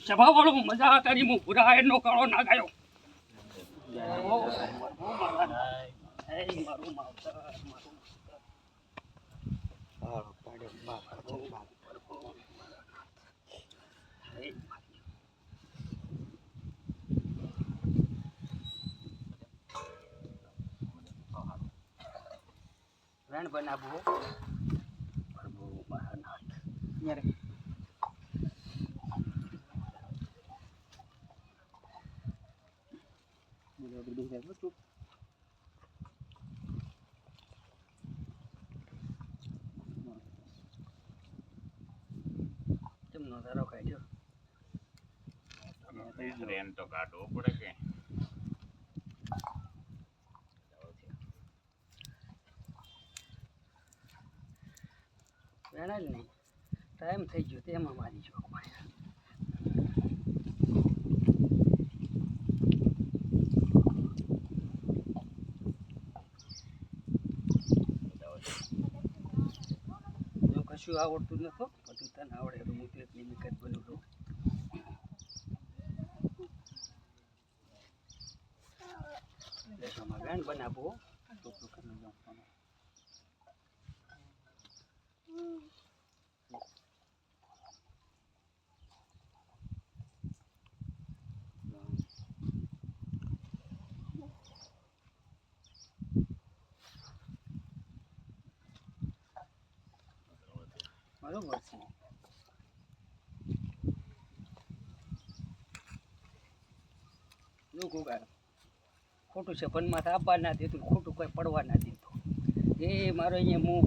સભા વાળું મજા તારી હું પૂરા એનો કાળો ના ગાયો મારું માવતર વેણ બનાવવો ચમનો તારો કાઢ્યો ટ્રેન તો કાઢવો પડે કે વેણા જ નહીં ટાઈમ થઈ ગયો તેમાં મારી જો કશું આવડતું નતો બધું તને આવડે હું તો એટલી મિકત બનું છું વેણ બનાવવો બરોબર છે લોકો ખોટું છે ભનમાં આપવા ના દેતું ખોટું કોઈ પડવા ના દેતું એ મારો અહીંયા હું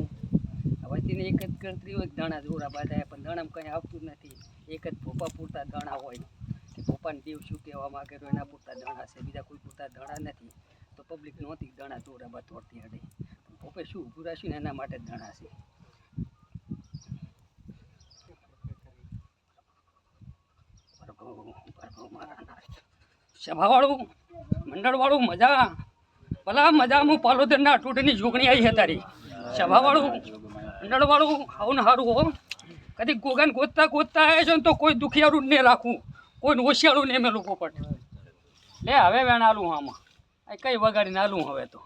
વચ્ચેને એક જ ગણતરી હોય દાણા જોડા બાંધાય પણ દાણામાં કંઈ આવતું નથી એક જ ભોપા પૂરતા દાણા હોય કે ભોપાને દેવ શું કહેવા માગે તો એના પૂરતા દાણા છે બીજા કોઈ પૂરતા દાણા નથી તો પબ્લિક નહોતી દાણા જોડા બા તોડતી હડે ભોપે શું ઊભું રાખ્યું ને એના માટે જ દાણા છે સભાવાળું મંડળવાળું મજા ભલા મજા હું પાલોદરના ટૂટની જોગણી આવી છે તારી સભાવાળું મંડળવાળું આવું સારું હો કદી ગોગાને ગોતતા આવે છે ને તો કોઈ દુખિયારું ને રાખવું કોઈ હોશિયારું ને મેં લોકો પટ લે હવે વેણ આલું આમાં આ કઈ વગાડીને આલું હવે તો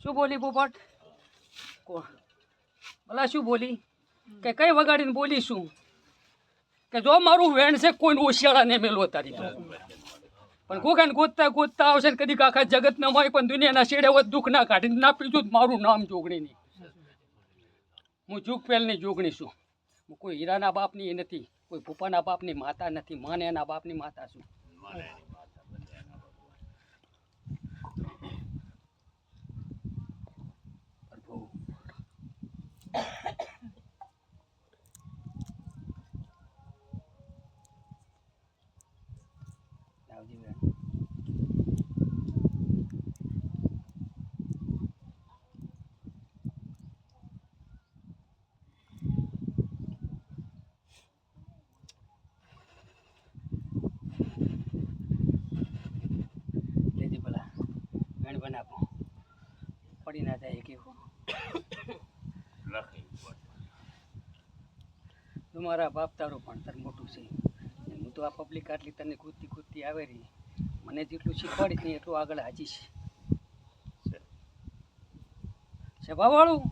શું બોલી પોપટ ભલા શું બોલી કે કઈ વગાડીને બોલી શું કે જો મારું વેણ છે કોઈ ઓશિયાળા ને મેલો તારી તો પણ ગોગાને ગોતતા આવશે ને કદી આખા જગત ના હોય પણ દુનિયાના શેડે હોય દુઃખ ના કાઢીને ના પીધું મારું નામ જોગણીની હું જુગ પહેલની જોગણી છું હું કોઈ હીરાના બાપની એ નથી કોઈ ભૂપાના બાપની માતા નથી માને એના બાપની માતા છું બનાવો પડી ના જાય કેવું મારા બાપ તારું ભણતર મોટું છે હું તો આ પબ્લિક આટલી તને કૂદતી આવે રહી મને જેટલું શીખવાડીશ નહીં એટલું આગળ હાજીશ સભાવાળું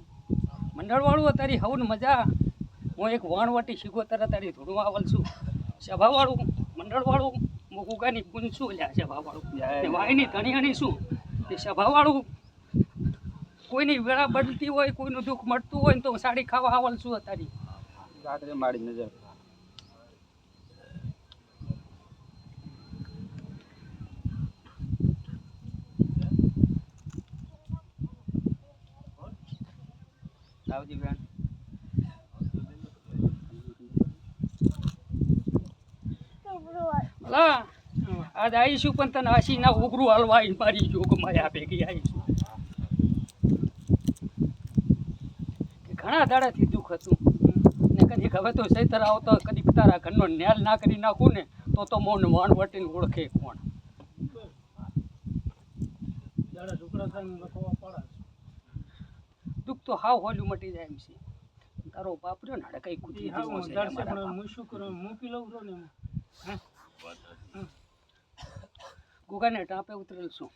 મંડળવાળું તારી હવન મજા હું એક વાણવટી શીખો તારી થોડું આવલ છું સભાવાળું મંડળવાળું હું ગુગાની ગુણ શું લ્યા સભાવાળું વાયની ધણિયાણી શું તે સભાવાળું કોઈની વેળા બદલતી હોય કોઈનું દુઃખ મળતું હોય ને તો સાડી ખાવા આવલ છું તારી રાત્રે મારી નજર લાવજી બેન ભલા આજ આવીશું પણ તને આશીના ઉગરું હાલવા મારી જોગમાં આ ભેગી આવીશું ઘણા દાડાથી દુઃખ હતું ને કદી હવે તો સૈતર આવતો કદી તારા ઘરનો ન્યાલ ના કરી નાખું ને તો મોન વાણ વટીને ઓળખે કોણ દાડા ઢુકડા થાય ને લખવા પડે દુઃખ તો હાવ હોલ્યું મટી જાય એમ છે. તારો બાપ રહ્યો ને હાડે કઈ ઈ કૂદી હાવ જેવો છે દાડશે અમારા પણ બાપ. હું શું કરું મૂકી લઉં છું ને એમ. હે? ગુગાને ટાંપે ઉતરેલ છું.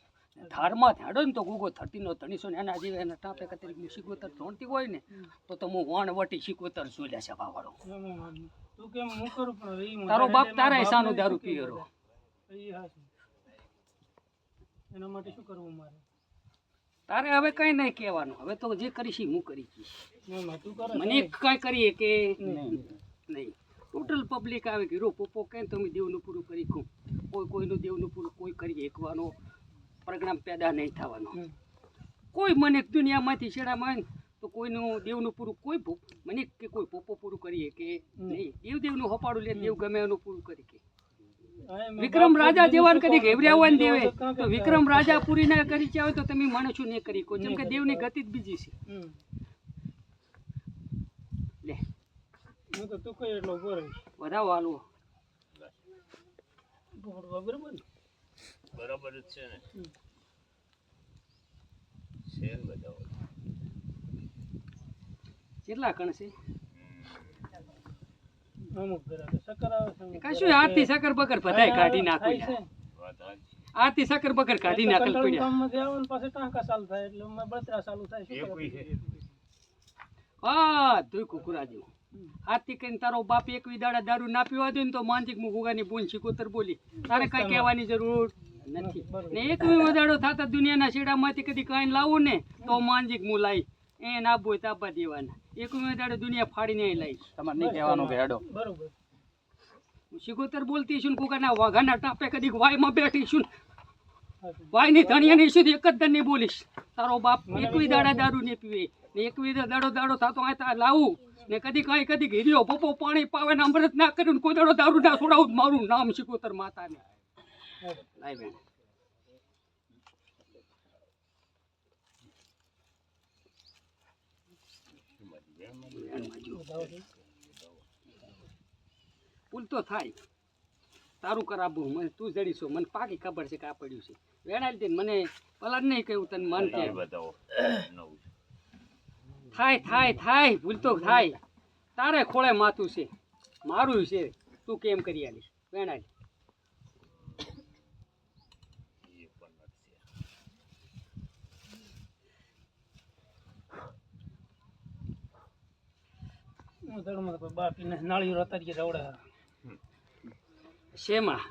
ધારમાં ધાડો ને તો ગુગો 30 નો 300 ને એના જેવા એના ટાંપે કતરી શીખોતર ધોણતી હોય ને તો હું વાણ વટી શીખોતર છું લે સભા વાળો. એમ તું કેમ હું કરું પણ ઈ તારો બાપ મારા તારા બાપને સાનું શું દારૂ કહેવું પીએરો. પડે? ઈ હાચું. એના માટે શું કરવું મારે? તારે હવે કઈ નહીં કહેવાનું. હવે તો જે કરીશ ઈ હું કરી જઈશ. ના, તું કરે મને કઈ કરીએ કે નહીં. નહીં. ટોટલ પબ્લિક આવે કે હીરો પોપો કહે ને તો અમે દેવનું પૂરું કરી કહું. કોઈનું દેવનું પૂરું કોઈ કરી એકવાનો પ્રોગ્રામ પેદા નહીં થવાનો. કોઈ મને દુનિયામાંથી છેડામાં આવે ને તો કોઈનું દેવનું પૂરું કોઈ મને કે કોઈ પોપો પૂરું કરીએ કે નહીં. દેવનું હપાડું લે દેવ ગમે એનું પૂરું કરી કે. વિક્રમ રાજા જેવાને કદી ઘેવર્યા હોય ને દેવે તો વિક્રમ રાજા પૂરી ના કરી છે તો તમે માણસો નહીં કરી કો. જેમ કે દેવની ગતિ જ બીજી છે. લે હું તો તું કઈ એટલો ઉભો રહીશ. વધાવો હાલવો. બરોબર ને? બરાબર જ છે ને શેર બતાવો કેટલા કણ છે અમુક બરાબર શક્કર આવે છે કશું આરતી સાકર બકર બધાય કાઢી નાખો થાય છે. વાત સાચી. આરતી સાકર બકર કાઢી નાખલ કંટાળું પડ્યા. કામમાંથી આવો ને પાછા ટાંકા ચાલુ થાય એટલે અમે બળતરા ચાલુ થાય શું એકવી કરે? છે હા ધોઈ કુકરા જેવું. આરતી કરીને તારો બાપ એકવી દાડા દારૂ ના પીવા દે ને તો માનસિક મુગુગાની બોન શીકોતર બોલી. તારે કઈ કહેવાની જરૂર નથી. ને એકવી વધારો થતા દુનિયાના છેડામાંથી કદી કાંઈ લાવું ને તો માનસિક મુ લાવી એ ના બોય તાપા દેવાના. એકવી વધારો દુનિયા ફાડીને લાવીશ. તમારે નહીં કહેવાનું કે હેડો. બરોબર. શીકોતર બોલતી છું ને કુકાના વાઘાના ટાપે કદી વાયમાં બેઠી છું. હાચું. વાયની ધણિયાની સુધી એક જ દરની બોલીશ. તારો બાપ એકવી દાડા દારૂ ને પીવે ને એકવી દાડો થતો આ લાવું ને કદી ઘેર્યો પપ્પો પાણી પાવે ને અમૃત ના કર્યું ને કોઈ દાડો દારૂ ના છોડાવું મારું નામ શીકોતર માતાને. લાય બેન પુલ તો થાય તારું કરાવવું મને તું જડીશો મને પાકી ખબર છે કે આ પડ્યું છે વેણાલી દે મને પલાડ નહીં કહ્યું તને મન કે બતાવો નવું થાય ભૂલ તો થાય તારે ખોળે માથું છે મારું છે તું કેમ કરી આલીશ વેણાલી એ પણ નથી હું ધડમાં તો બાપીને નાળિયેર અતારીએ રવડે. શેમાં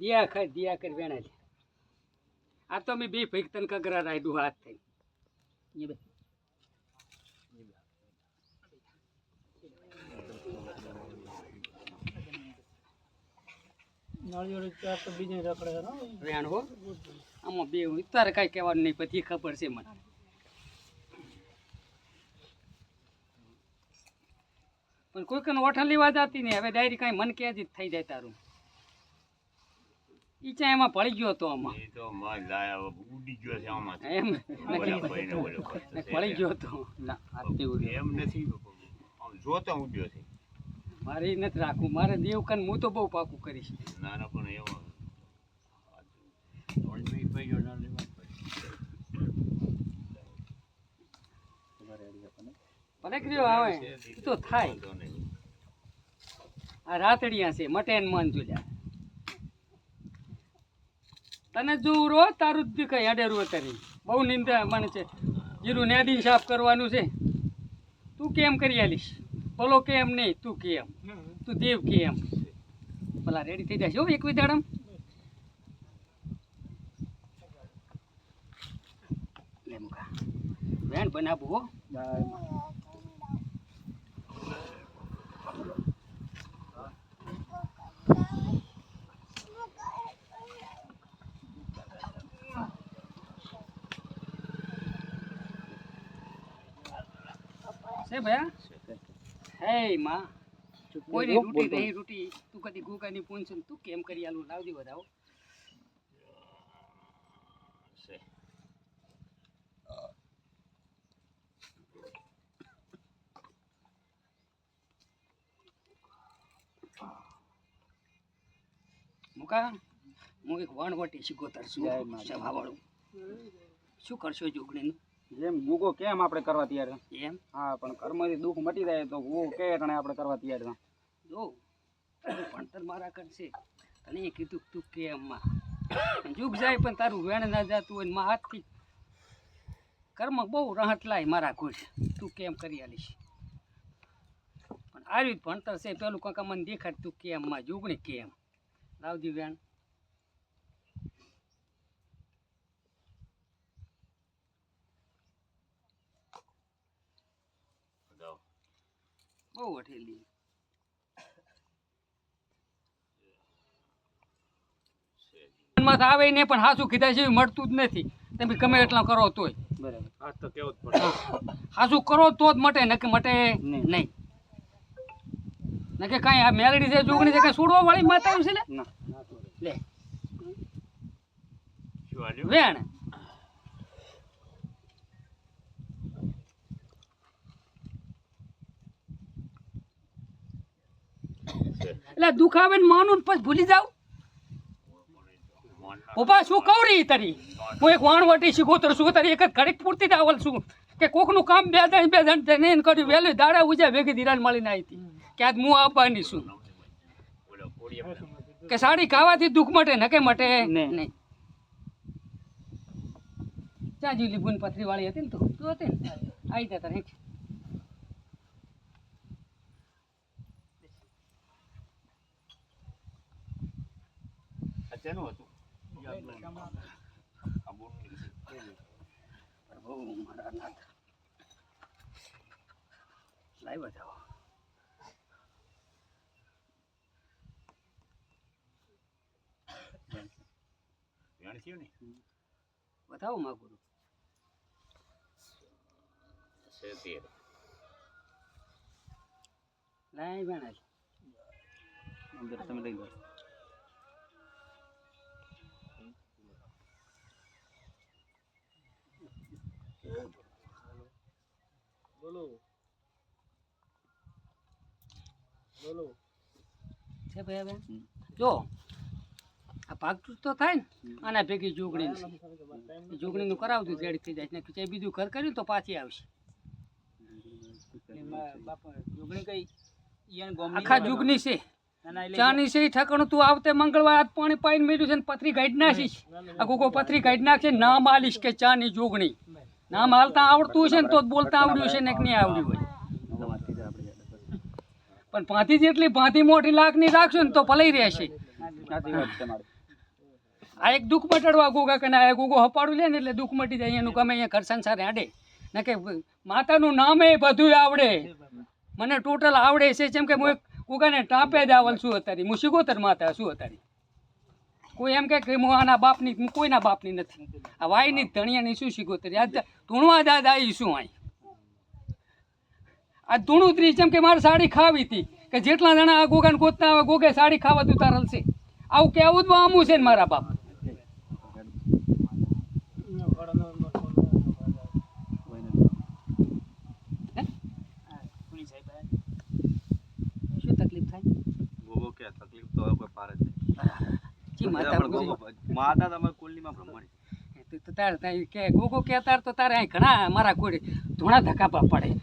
દિયા કરી વેણાલી આ તો મેં બે ભેગ તને કગરા રાયડું હાથ થઈ એ બે નાળિયેર ચાર તો બીજે રખડે છે ને. વેણ હો આમાં બે તારે કાંઈ કહેવાનું નહીં પછી ખબર છે મને પણ કોઈ કને ઓઠા લેવા જતી નહીં હવે ડાયરી કાંઈ મન કે જ થઈ જાય તારું ઈ ચા એમાં પડી ગયો હતો આમાં એ તો માં લાયા ઉડી ગયો છે આમાં એમ ઓલા ભાઈને ઓલો ને પડી ગયો હતો ના આરતી ઉડી. એમ નથી આમ જોતા ઉડ્યો છે મારે ઈ નથી રાખવું મારે દેવકન હું તો બહુ પાકું કરીશ ના ના પણ એવો ઓલમી પૈયો ના લેવા ભલે કર્યો આવે ઈ તો થાય તો નહીં આ રાતડિયા છે મટે ને મન જોલ્યા તને જોવું રો તારું જ કઈ અડેરું અત્યારે બહુ નિંદા મને છે જીરું નેદી સાફ કરવાનું છે તું કેમ કરી આલીશ બોલો કેમ નહીં તું કેમ તું દેવ કેમ ભલા રેડી થઈ જશે હો એક વિદાડમ લે મુકા બેન બનાવું હો છે ભયા હે માં કોઈની રૂટી નહીં રૂટી તું કદી ગુગાની પૂંછું તું કેમ કરી આલું લાવજી વધાવો છે મુકા હું એક વણવટી શીખોતર છું જય માતા. સભાવાળું શું કરશો જોગણીનું જેમ ગુગો કેમ આપણે કરવા તૈયાર છે એમ હા પણ કર્મથી દુઃખ મટી જાય તો ગુગો કે અટાણે આપણે કરવા તૈયાર છે જો તારું ભણતર મારા કરશે તને એ કીધું કે તું કેમમાં જુગ જાય પણ તારું વેણ ના જાતું હોય ને માં હાથથી કર્મ બહુ રહત લાય મારા ખુશ તું કેમ કરી આલીશ પણ આવી જ ભણતર છે પેલું કાકા મને દેખાડ તું કેમમાં જોગણી કેમ લાવજી વેણ જાઓ. બહુ વઠેલી છે. માં આવે નહીં પણ હાસું કીધા જેવી મળતું જ નથી તમે ગમે એટલા કરો તોય બરાબર આ તો કેવું જ પડે. હાસું કરો તો જ મટે નકે મટે નહીં. નહીં નકે કાંઈ આ મેલડી છે જોગણી છે કાંઈ છોડવા વાળી માતા છે લે ના લે શું હાલ્યું? વેણ છે. એટલે દુખાવે ને માનું ને પછી ભૂલી જાવ મોન ના પપ્પા શું કહું રહી તારી હું એક વાણવટી શીખોતર છું તારી એક જ ઘડીક પૂરતી જ આવલ છું કે કોકનું કામ બે જણ તેને એને કર્યું વહેલું દાડા ઉજા ભેગી ધિરાણ મળીને આવી હતી કે આજ હું આપવાની છું ઓલા કોડિયા કે સાડી ખાવાથી દુઃખ મટે નકે મટે નહીં. નહીં ક્યાં જીવલી બુન પથરી વાળી હતી ને તું હતી ને આવી જા તારે આ શેનું હતું? આ બોલની છે. પ્રભુ મારા નાથ લાઈ બતાવો વેણ થયું ને? બતાવો માં ગુરુ છે તેર. લાઈ બેન અંદર તમે લઈ લો બોલો બોલો છે ભાઈ બેન જો આ ભાગતું તો થાય ને આના ભેગી જોગણી જોગણીનું કરાવતું રેડી થઈ જાય ને કે બીજું ઘર કર્યું તો પાછી આવશે જોગણી કઈ ઈયાન ગોમની આખા જુગની છે ચાની છે ઈ ઠકાણું તું આવતે મંગળવાર આજ પાણી પાઈને મેળ્યું છે ને પથરી કાઢી નાખીશ આ કોકો પથરી કાઢી નાખશે નામ આલીશ કે ચાની જોગણી નામ હાલતા આવડતું છે ને તો જ બોલતા આવડ્યું છે ને કે નહીં આવડ્યું હોય પણ ભાંતી જેટલી ભાંતી મોટી લાખની રાખશું ને તો ભલાઈ રહેશે સાચી વાત તમારી આ એક દુઃખ મટાડવા ગોગા કે ના ગોગો હપાડું લે ને એટલે દુઃખ મટી જાય એનું ગમે અહીંયા ઘર સંસાર હાડે ને કે માતાનું નામે બધું આવડે મને ટોટલ આવડે છે જેમ કે હું એક ગોગાને ટાંપે જ આવલ શું અત્યારે હું શિગોતર માતા શું અત્યારે કોઈ એમ કે હું આના બાપની હું કોઈના બાપની નથી આ વાયની ધણિયાની શું શિગોતરી આજ ધૂણવા દાદ આવી શું આય આ ધૂણુતરી જેમ કે મારે સાડી ખાવી હતી કે જેટલા જણા આ ગોગાને ગોતતા આવે ગોગે સાડી ખાવા તું તારલ છે આવું કેવું જ આમું છે ને મારા બાપ શું તકલીફ થાય ગોગો કે તકલીફ તો હવે કોઈ પાર જ નહીં. જી માતા પણ પૂરી. ગોગો માતા તમારી કુલનીમાં બ્રહ્મણી. તો તારે તારે કે ગોગો કે તાર તો તારે અહીં ઘણા મારા કોઈ ધોણા ધક્કા પડે